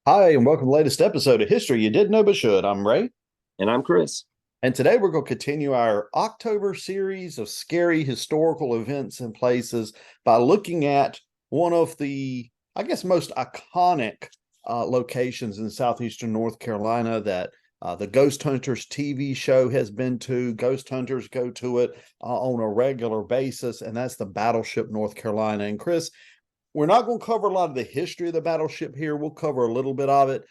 Hi, and welcome to the latest episode of History You Didn't Know But Should. I'm Ray, And I'm Chris. and today we're going to continue our October series of scary historical events and places by looking at one of the, I guess, most iconic locations in southeastern North Carolina that the Ghost Hunters TV show has been to. Ghost Hunters go to it on a regular basis, and that's the Battleship North Carolina. And Chris, we're not going to cover a lot of the history of the battleship here. We'll cover a little bit of it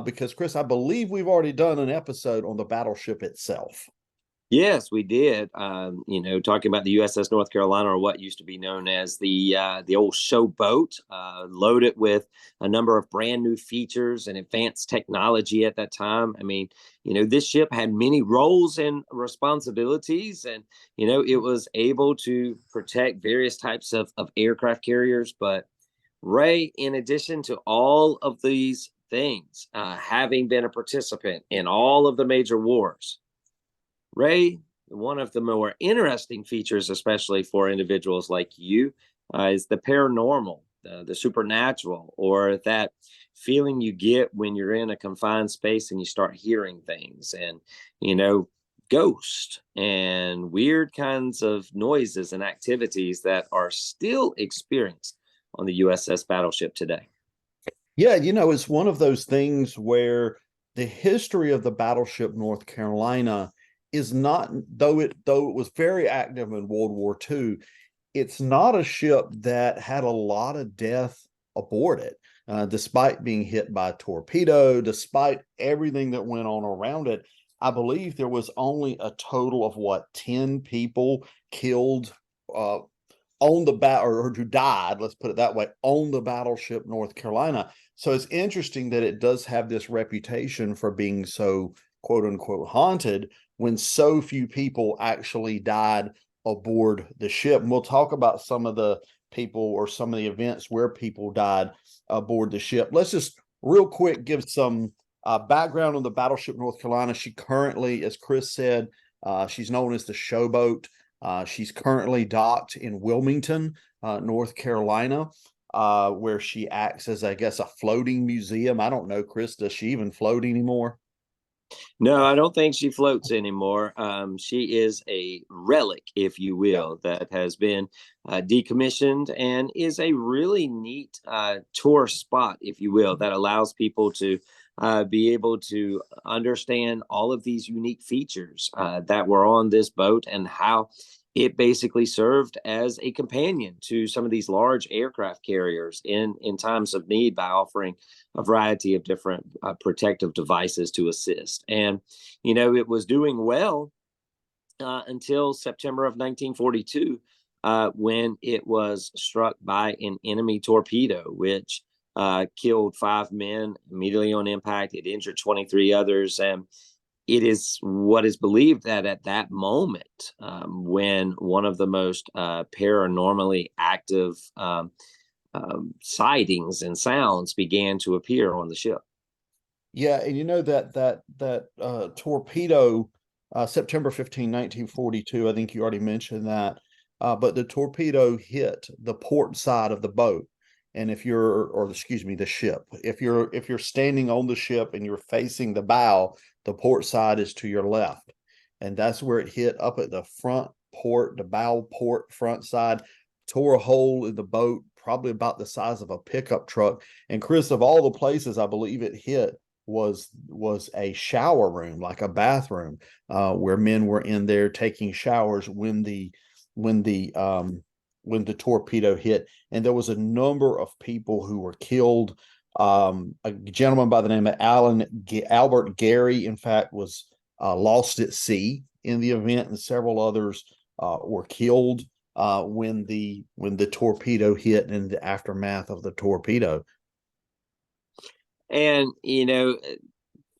because, Chris, I believe we've already done an episode on the battleship itself. Yes, we did. Talking about the USS North Carolina, or what used to be known as the old showboat, loaded with a number of brand new features and advanced technology at that time. I mean, this ship had many roles and responsibilities, and it was able to protect various types of aircraft carriers. But Ray, in addition to all of these things, having been a participant in all of the major wars, Ray, one of the more interesting features, especially for individuals like you, is the paranormal, the supernatural, or that feeling you get when you're in a confined space and you start hearing things and, you know, ghosts and weird kinds of noises and activities that are still experienced on the USS Battleship today. Yeah, it's one of those things where the history of the battleship North Carolina is not, though it was very active in World War II, it's not a ship that had a lot of death aboard it, despite being hit by a torpedo, despite everything that went on around it. I believe there was only a total of 10 people killed uh, on the or who died, let's put it that way, on the battleship North Carolina. So it's interesting that it does have this reputation for being so quote unquote haunted when so few people actually died aboard the ship. And we'll talk about some of the people or some of the events where people died aboard the ship. Let's just real quick give some background on the battleship North Carolina. She currently, as Chris said, she's known as the Showboat. She's currently docked in Wilmington, North Carolina, where she acts as, I guess, a floating museum. I don't know, Chris, does she even float anymore? No, I don't think she floats anymore. She is a relic, if you Yeah. will, that has been decommissioned and is a really neat tour spot, if you will, that allows people to be able to understand all of these unique features that were on this boat and how it basically served as a companion to some of these large aircraft carriers in times of need by offering a variety of different protective devices to assist. And, it was doing well until September of 1942, when it was struck by an enemy torpedo, which killed 5 men immediately on impact. It injured 23 others. And it is what is believed that at that moment, when one of the most paranormally active sightings and sounds began to appear on the ship. Yeah, and that torpedo, September 15, 1942, I think you already mentioned that. But the torpedo hit the port side of the boat. And if you're, or excuse me, the ship. If you're standing on the ship and you're facing the bow, the port side is to your left. And that's where it hit up at the front port, the bow port front side, tore a hole in the boat, probably about the size of a pickup truck. And Chris, of all the places I believe it hit, was a shower room, like a bathroom, where men were in there taking showers when the when the torpedo hit, and there was a number of people who were killed. A gentleman by the name of Albert Gary, in fact, was lost at sea in the event, and several others were killed when the torpedo hit and in the aftermath of the torpedo. And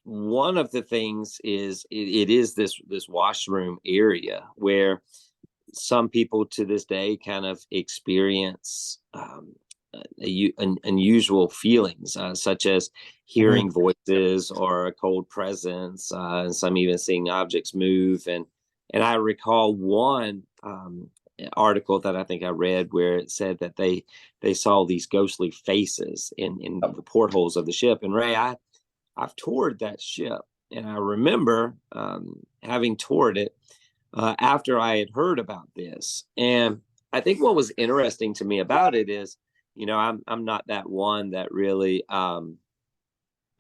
one of the things is it is this washroom area where some people to this day kind of experience unusual feelings, such as Mhm. hearing voices or a cold presence, and some even seeing objects move. And I recall one article that I think I read where it said that they saw these ghostly faces in the portholes of the ship. And Ray, I've toured that ship, and I remember having toured it after I had heard about this. And I think what was interesting to me about it is, I'm not that one that really, I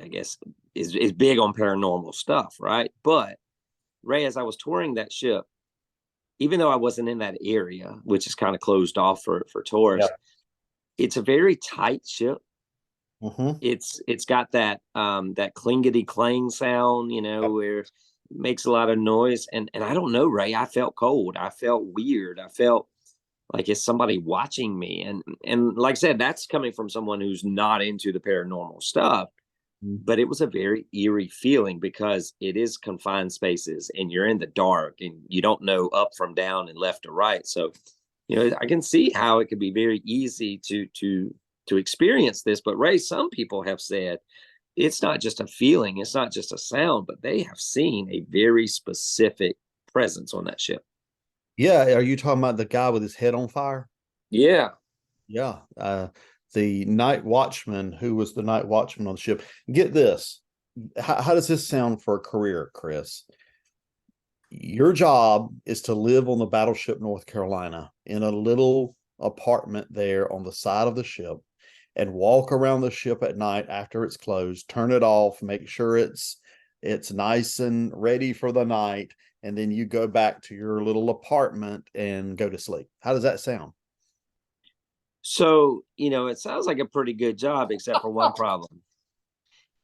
guess, is big on paranormal stuff, right? But Ray, as I was touring that ship, even though I wasn't in that area, which is kind of closed off for tourists, it's a very tight ship. Mm-hmm. It's got that clingety clang sound, where it makes a lot of noise. And I don't know, Ray, I felt cold. I felt weird. I felt like it's somebody watching me. And like I said, that's coming from someone who's not into the paranormal stuff. But it was a very eerie feeling because it is confined spaces and you're in the dark and you don't know up from down and left to right. So, I can see how it could be very easy to experience this. But Ray, some people have said it's not just a feeling, it's not just a sound, but they have seen a very specific presence on that ship. Yeah, are you talking about the guy with his head on fire? Yeah. Yeah. The night watchman who was the night watchman on the ship. Get this. How does this sound for a career, Chris? Your job is to live on the Battleship North Carolina in a little apartment there on the side of the ship and walk around the ship at night after it's closed, turn it off, make sure it's nice and ready for the night, and then you go back to your little apartment and go to sleep. How does that sound? So, it sounds like a pretty good job, except for one problem.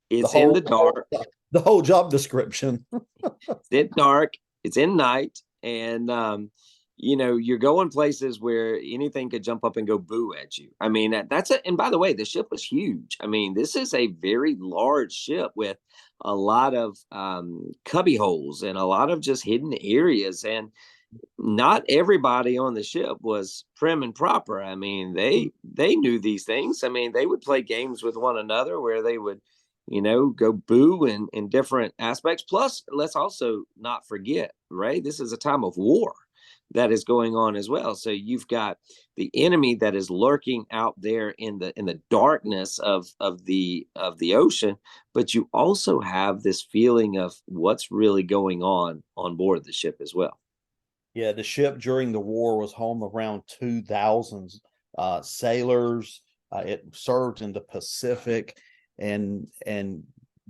The It's in whole the dark. the whole job description. It's in dark. It's in night. And, you're going places where anything could jump up and go boo at you. I mean, that's it. And by the way, the ship was huge. I mean, this is a very large ship with a lot of cubby holes and a lot of just hidden areas. And not everybody on the ship was prim and proper. I mean, they knew these things. I mean, they would play games with one another where they would, go boo in different aspects. Plus, let's also not forget, right? This is a time of war that is going on as well. So you've got the enemy that is lurking out there in the darkness of the ocean, but you also have this feeling of what's really going on board the ship as well. Yeah, the ship during the war was home around 2,000 sailors. It served in the Pacific, and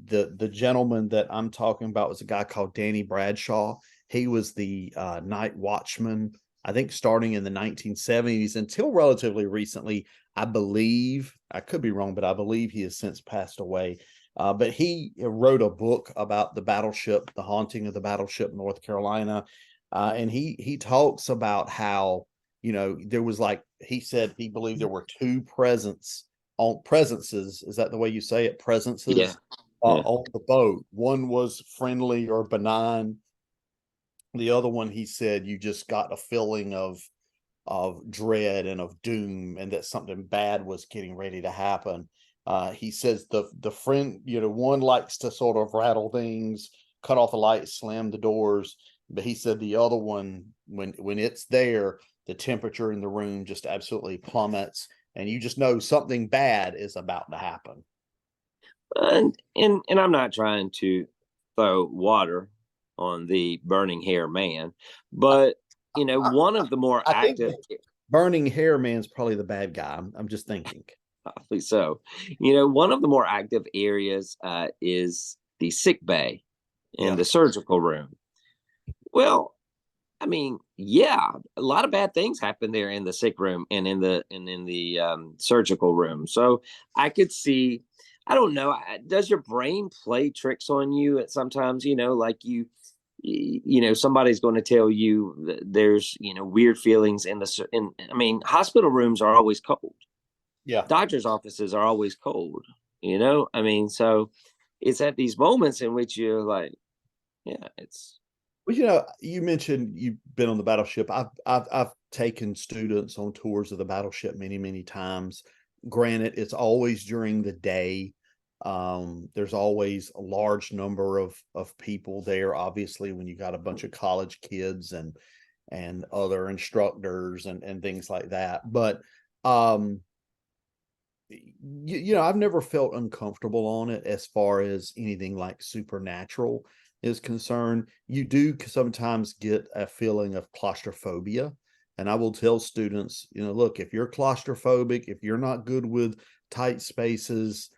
the gentleman that I'm talking about was a guy called Danny Bradshaw. He was the night watchman, I think, starting in the 1970s until relatively recently. I believe, I could be wrong, but I believe he has since passed away. But he wrote a book about the battleship, the haunting of the Battleship North Carolina. And he talks about how, there was, like he said, he believed there were two presences. Is that the way you say it? Yeah. Presences Yeah. on the boat. One was friendly or benign. The other one, he said, you just got a feeling of dread and of doom, and that something bad was getting ready to happen. He says the friend, one likes to sort of rattle things, cut off the lights, slam the doors. But he said the other one, when it's there, the temperature in the room just absolutely plummets, and you just know something bad is about to happen. And I'm not trying to throw water on the burning hair man, but one of the more I think active, burning hair man's probably the bad guy. I'm just thinking. probably so, one of the more active areas is the sick bay in Yeah. the surgical room. Well, I mean, yeah, a lot of bad things happen there in the sick room and in the surgical room. So I could see. I don't know. Does your brain play tricks on you at sometimes? Like somebody's going to tell you that there's weird feelings in the. I mean, hospital rooms are always cold. Yeah. Doctors' offices are always cold. I mean, so it's at these moments in which you're like, yeah, it's Well, you mentioned you've been on the battleship. I've taken students on tours of the battleship many, many times. Granted, it's always during the day. There's always a large number of people there, obviously, when you got a bunch of college kids and other instructors and things like that. But um, I've never felt uncomfortable on it as far as anything like supernatural is concerned. You do sometimes get a feeling of claustrophobia. And I will tell students, look, if you're claustrophobic, if you're not good with tight spaces,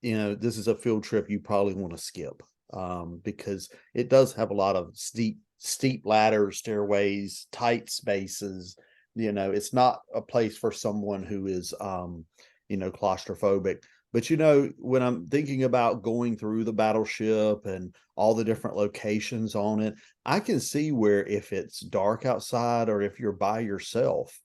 this is a field trip you probably want to skip, because it does have a lot of steep ladders, stairways, tight spaces. It's not a place for someone who is, claustrophobic. But when I'm thinking about going through the battleship and all the different locations on it, I can see where if it's dark outside or if you're by yourself,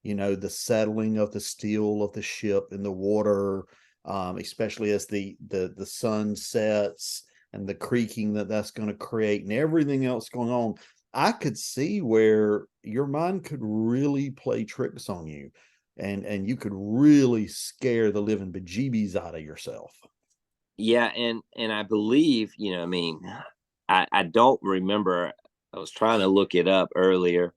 the settling of the steel of the ship in the water, especially as the sun sets, and the creaking that's going to create and everything else going on. I could see where your mind could really play tricks on you, and you could really scare the living bejeebies out of yourself. Yeah, and I believe, I mean, I don't remember. I was trying to look it up earlier.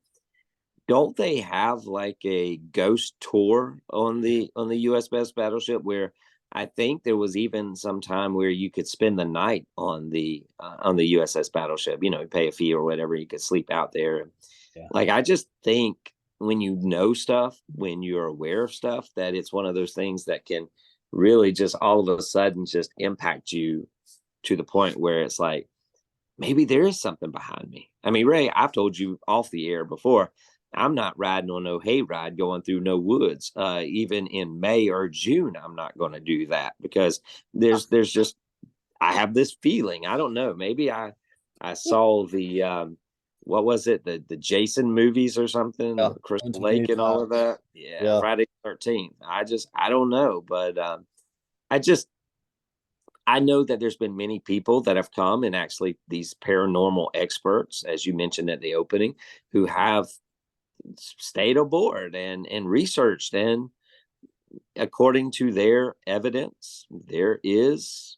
Don't they have like a ghost tour on the USS Battleship where I think there was even some time where you could spend the night on the USS Battleship. You pay a fee or whatever, you could sleep out there. Yeah. Like I just think when you know stuff, when you're aware of stuff, that it's one of those things that can really just all of a sudden just impact you to the point where it's like maybe there is something behind me. I mean, Ray, I've told you off the air before, I'm not riding on no hayride going through no woods. Even in May or June, I'm not going to do that because there's just I have this feeling. I don't know. Maybe I saw the what was it, the Jason movies or something, Yeah. Crystal Lake and all 1985. of that. Yeah, Yeah. Friday 13th. I don't know, but I just I know that there's been many people that have come and actually these paranormal experts, as you mentioned at the opening, who have stayed aboard and researched, and according to their evidence, there is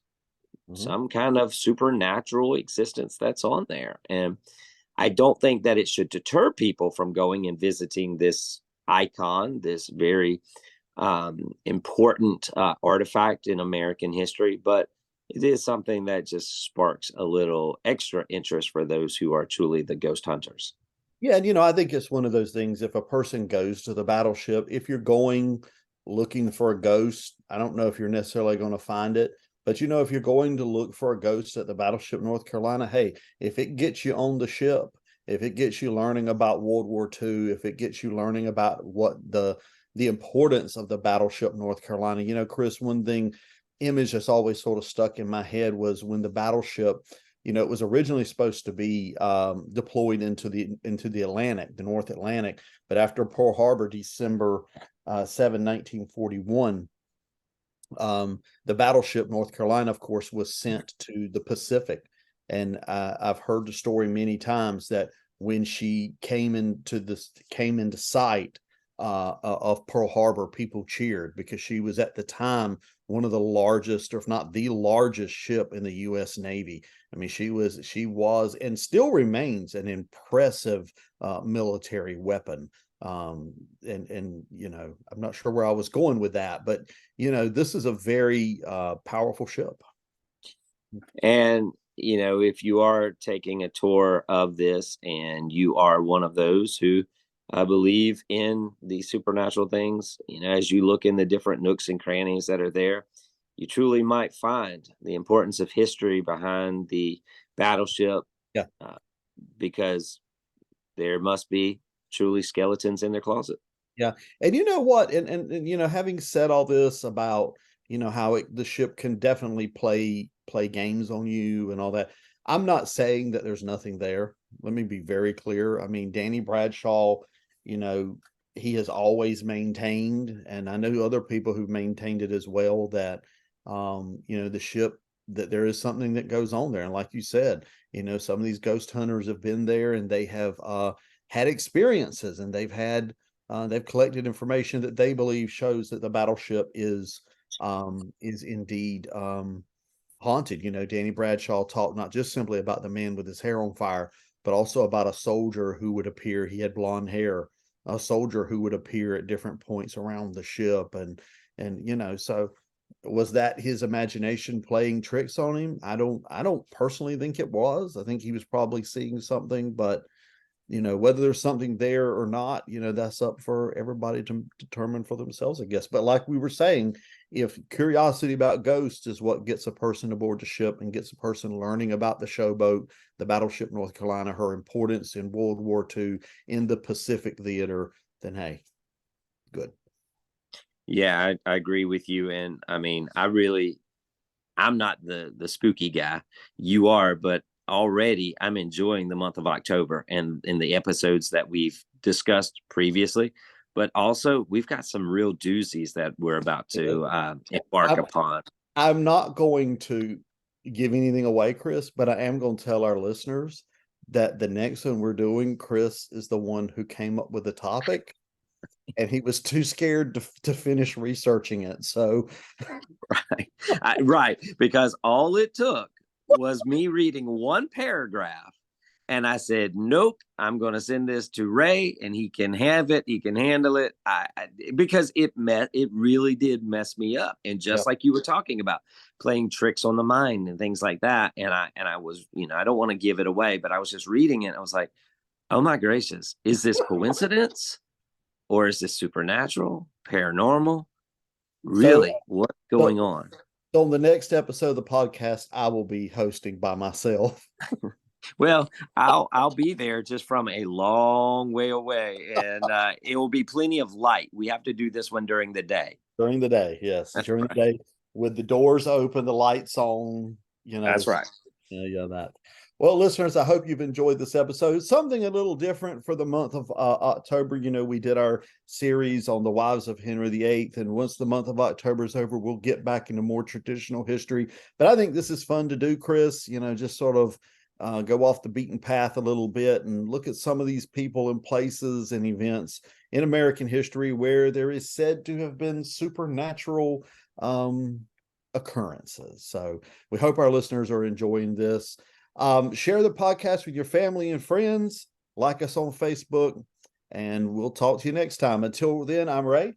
Mhm. some kind of supernatural existence that's on there. And I don't think that it should deter people from going and visiting this icon, this very important artifact in American history, but it is something that just sparks a little extra interest for those who are truly the ghost hunters. Yeah, and I think it's one of those things. If a person goes to the battleship, if you're going looking for a ghost, I don't know if you're necessarily going to find it, but if you're going to look for a ghost at the Battleship North Carolina, hey, if it gets you on the ship, if it gets you learning about World War II, if it gets you learning about what the importance of the Battleship North Carolina, Chris, one thing image that's always sort of stuck in my head was when the battleship, it was originally supposed to be deployed into the Atlantic, the North Atlantic, but after Pearl Harbor, December 7, 1941, the battleship North Carolina, of course, was sent to the Pacific. And I've heard the story many times that when she came into sight of Pearl Harbor, people cheered because she was at the time one of the largest, or if not the largest ship in the U.S. Navy. I mean, she was and still remains an impressive military weapon. And I'm not sure where I was going with that, but this is a very powerful ship. And, if you are taking a tour of this and you are one of those who believe in the supernatural things, as you look in the different nooks and crannies that are there, you truly might find the importance of history behind the battleship, Yeah. uh, because there must be truly skeletons in their closet. Yeah. And you know what? And having said all this about, how the ship can definitely play games on you and all that, I'm not saying that there's nothing there. Let me be very clear. I mean, Danny Bradshaw, you know, he has always maintained, and I know other people who've maintained it as well, that the ship, that there is something that goes on there. And like you said, some of these ghost hunters have been there and they have had experiences, and they've collected information that they believe shows that the battleship is indeed haunted. Danny Bradshaw talked not just simply about the man with his hair on fire, but also about a soldier who would appear. He had blonde hair, a soldier who would appear at different points around the ship. And, so was that his imagination playing tricks on him? I don't personally think it was. I think he was probably seeing something, but whether there's something there or not, that's up for everybody to determine for themselves, I guess. But like we were saying, if curiosity about ghosts is what gets a person aboard the ship and gets a person learning about the showboat, the Battleship North Carolina, her importance in World War II in the Pacific theater, then hey, good. Yeah, I agree with you. And I mean, I'm not the spooky guy. You are, but already I'm enjoying the month of October and in the episodes that we've discussed previously. But also, we've got some real doozies that we're about to embark I'm, upon. I'm not going to give anything away, Chris, but I am going to tell our listeners that the next one we're doing, Chris is the one who came up with the topic, and he was too scared to finish researching it. So, Right, right, because all it took was me reading one paragraph, and I said, "Nope, I'm going to send this to Ray, and he can have it. He can handle it." Because it really did mess me up, and just yep. like you were talking about, playing tricks on the mind and things like that, and I was, I don't want to give it away, but I was just reading it. I was like, "Oh my gracious, is this coincidence, or is this supernatural, paranormal? So, Really, what's so, going on?" so on the next episode of the podcast, I will be hosting by myself. Well, I'll be there just from a long way away, and it will be plenty of light. We have to do this one during the day. During the day, yes, That's during the right. day with the doors open, the lights on, That's right. yeah, that. Well, listeners, I hope you've enjoyed this episode. Something a little different for the month of October. We did our series on the wives of Henry VIII, and once the month of October is over, we'll get back into more traditional history. But I think this is fun to do, Chris. Just sort of go off the beaten path a little bit and look at some of these people and places and events in American history where there is said to have been supernatural occurrences. So we hope our listeners are enjoying this. Share the podcast with your family and friends. Like us on Facebook, and we'll talk to you next time. Until then, I'm Ray.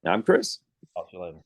I'm Chris. Talk to you later.